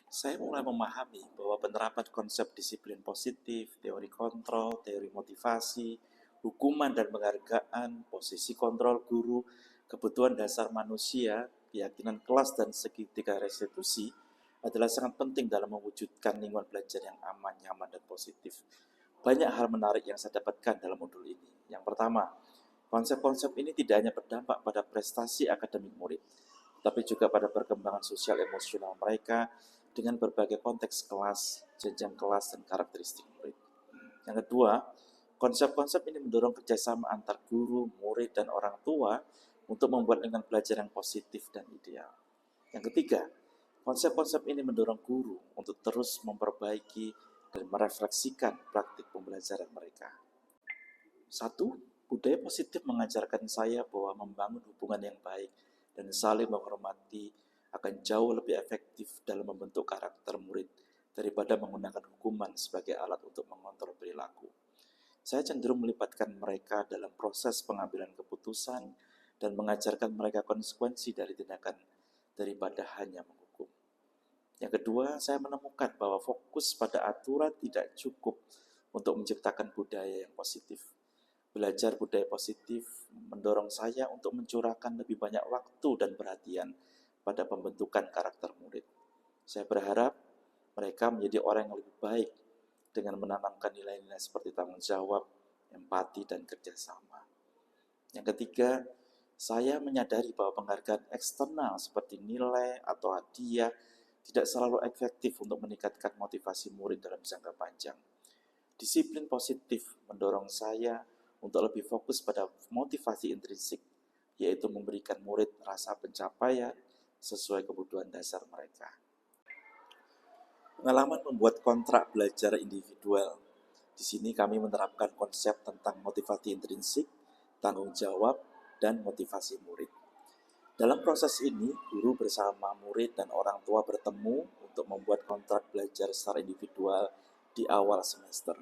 Saya mulai memahami bahwa penerapan konsep disiplin positif, teori kontrol, teori motivasi, hukuman dan penghargaan, posisi kontrol guru, kebutuhan dasar manusia, keyakinan kelas dan segitiga restitusi adalah sangat penting dalam mewujudkan lingkungan belajar yang aman, nyaman, dan positif. Banyak hal menarik yang saya dapatkan dalam modul ini. Yang pertama, konsep-konsep ini tidak hanya berdampak pada prestasi akademik murid, tapi juga pada perkembangan sosial emosional mereka dengan berbagai konteks kelas, jenjang kelas, dan karakteristik murid. Yang kedua, konsep-konsep ini mendorong kerjasama antar guru, murid, dan orang tua untuk membuat lingkungan belajar yang positif dan ideal. Yang ketiga, konsep-konsep ini mendorong guru untuk terus memperbaiki dan merefleksikan praktik pembelajaran mereka. Satu, budaya positif mengajarkan saya bahwa membangun hubungan yang baik dan saling menghormati akan jauh lebih efektif dalam membentuk karakter murid daripada menggunakan hukuman sebagai alat untuk mengontrol perilaku. Saya cenderung melibatkan mereka dalam proses pengambilan keputusan dan mengajarkan mereka konsekuensi dari tindakan daripada hanya menghukum. Yang kedua, saya menemukan bahwa fokus pada aturan tidak cukup untuk menciptakan budaya yang positif. Belajar budaya positif mendorong saya untuk mencurahkan lebih banyak waktu dan perhatian pada pembentukan karakter murid. Saya berharap mereka menjadi orang yang lebih baik dengan menanamkan nilai-nilai seperti tanggung jawab, empati, dan kerjasama. Yang ketiga, saya menyadari bahwa penghargaan eksternal seperti nilai atau hadiah tidak selalu efektif untuk meningkatkan motivasi murid dalam jangka panjang. Disiplin positif mendorong saya untuk lebih fokus pada motivasi intrinsik, yaitu memberikan murid rasa pencapaian sesuai kebutuhan dasar mereka. Pengalaman membuat kontrak belajar individual. Di sini kami menerapkan konsep tentang motivasi intrinsik, tanggung jawab, dan motivasi murid. Dalam proses ini, guru bersama murid dan orang tua bertemu untuk membuat kontrak belajar secara individual di awal semester.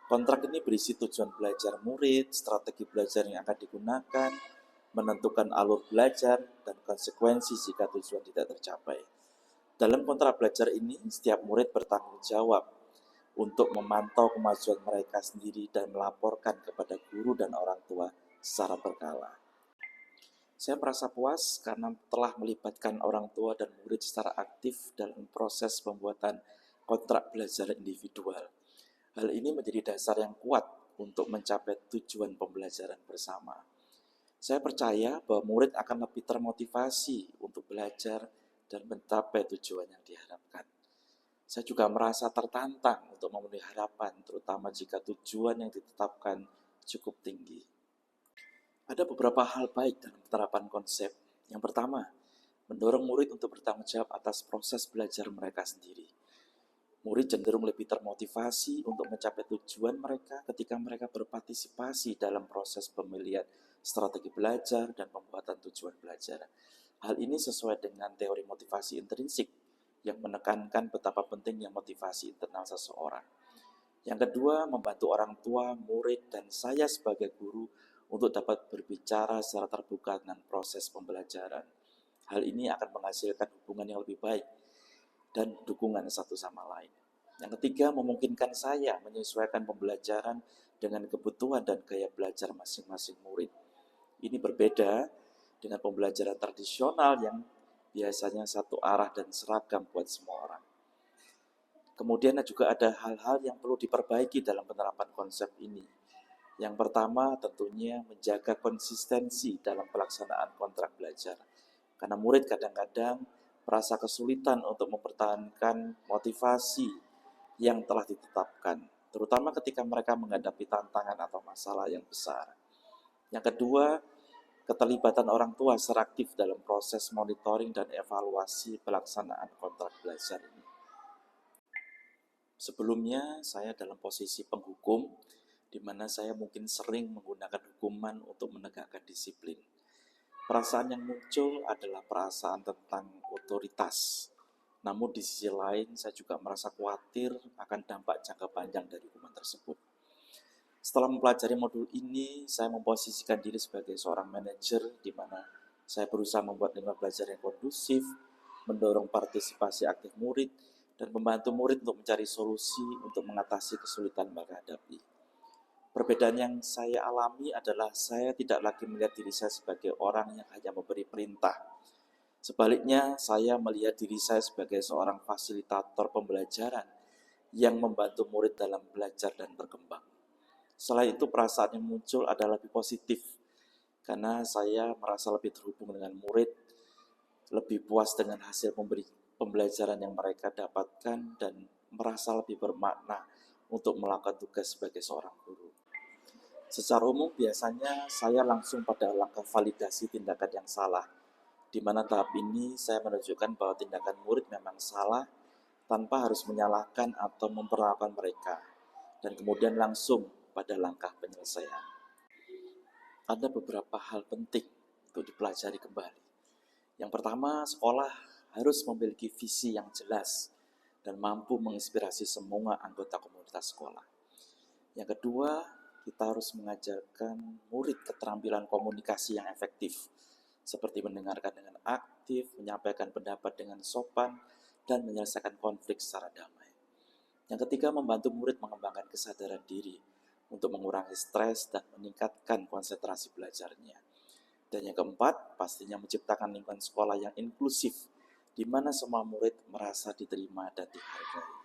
Kontrak ini berisi tujuan belajar murid, strategi belajar yang akan digunakan, menentukan alur belajar, dan konsekuensi jika tujuan tidak tercapai. Dalam kontrak belajar ini, setiap murid bertanggung jawab untuk memantau kemajuan mereka sendiri dan melaporkan kepada guru dan orang tua secara berkala. Saya merasa puas karena telah melibatkan orang tua dan murid secara aktif dalam proses pembuatan kontrak belajar individual. Hal ini menjadi dasar yang kuat untuk mencapai tujuan pembelajaran bersama. Saya percaya bahwa murid akan lebih termotivasi untuk belajar dan mencapai tujuan yang diharapkan. Saya juga merasa tertantang untuk memenuhi harapan, terutama jika tujuan yang ditetapkan cukup tinggi. Ada beberapa hal baik dalam penerapan konsep. Yang pertama, mendorong murid untuk bertanggung jawab atas proses belajar mereka sendiri. Murid cenderung lebih termotivasi untuk mencapai tujuan mereka ketika mereka berpartisipasi dalam proses pemilihan strategi belajar dan pembuatan tujuan belajar. Hal ini sesuai dengan teori motivasi intrinsik yang menekankan betapa pentingnya motivasi internal seseorang. Yang kedua, membantu orang tua, murid, dan saya sebagai guru untuk dapat berbicara secara terbuka dengan proses pembelajaran. Hal ini akan menghasilkan hubungan yang lebih baik dan dukungan satu sama lain. Yang ketiga, memungkinkan saya menyesuaikan pembelajaran dengan kebutuhan dan gaya belajar masing-masing murid. Ini berbeda dengan pembelajaran tradisional yang biasanya satu arah dan seragam buat semua orang. Kemudian juga ada hal-hal yang perlu diperbaiki dalam penerapan konsep ini. Yang pertama tentunya menjaga konsistensi dalam pelaksanaan kontrak belajar. Karena murid kadang-kadang merasa kesulitan untuk mempertahankan motivasi yang telah ditetapkan, terutama ketika mereka menghadapi tantangan atau masalah yang besar. Yang kedua, keterlibatan orang tua secara aktif dalam proses monitoring dan evaluasi pelaksanaan kontrak belajar ini. Sebelumnya, saya dalam posisi penghukum, di mana saya mungkin sering menggunakan hukuman untuk menegakkan disiplin. Perasaan yang muncul adalah perasaan tentang otoritas. Namun di sisi lain, saya juga merasa khawatir akan dampak jangka panjang dari hukuman tersebut. Setelah mempelajari modul ini, saya memposisikan diri sebagai seorang manajer di mana saya berusaha membuat lingkungan belajar yang kondusif, mendorong partisipasi aktif murid, dan membantu murid untuk mencari solusi untuk mengatasi kesulitan mereka hadapi. Perbedaan yang saya alami adalah saya tidak lagi melihat diri saya sebagai orang yang hanya memberi perintah. Sebaliknya, saya melihat diri saya sebagai seorang fasilitator pembelajaran yang membantu murid dalam belajar dan berkembang. Selain itu, perasaan yang muncul adalah lebih positif, karena saya merasa lebih terhubung dengan murid, lebih puas dengan hasil pembelajaran yang mereka dapatkan, dan merasa lebih bermakna untuk melakukan tugas sebagai seorang guru. Secara umum biasanya saya langsung pada langkah validasi tindakan yang salah, di mana tahap ini saya menunjukkan bahwa tindakan murid memang salah tanpa harus menyalahkan atau memperlakukan mereka, dan kemudian langsung pada langkah penyelesaian. Ada beberapa hal penting untuk dipelajari kembali. Yang pertama, sekolah harus memiliki visi yang jelas dan mampu menginspirasi semua anggota komunitas sekolah. Yang kedua, kita harus mengajarkan murid keterampilan komunikasi yang efektif, seperti mendengarkan dengan aktif, menyampaikan pendapat dengan sopan, dan menyelesaikan konflik secara damai. Yang ketiga, membantu murid mengembangkan kesadaran diri untuk mengurangi stres dan meningkatkan konsentrasi belajarnya. Dan yang keempat, pastinya menciptakan lingkungan sekolah yang inklusif, di mana semua murid merasa diterima dan dihargai.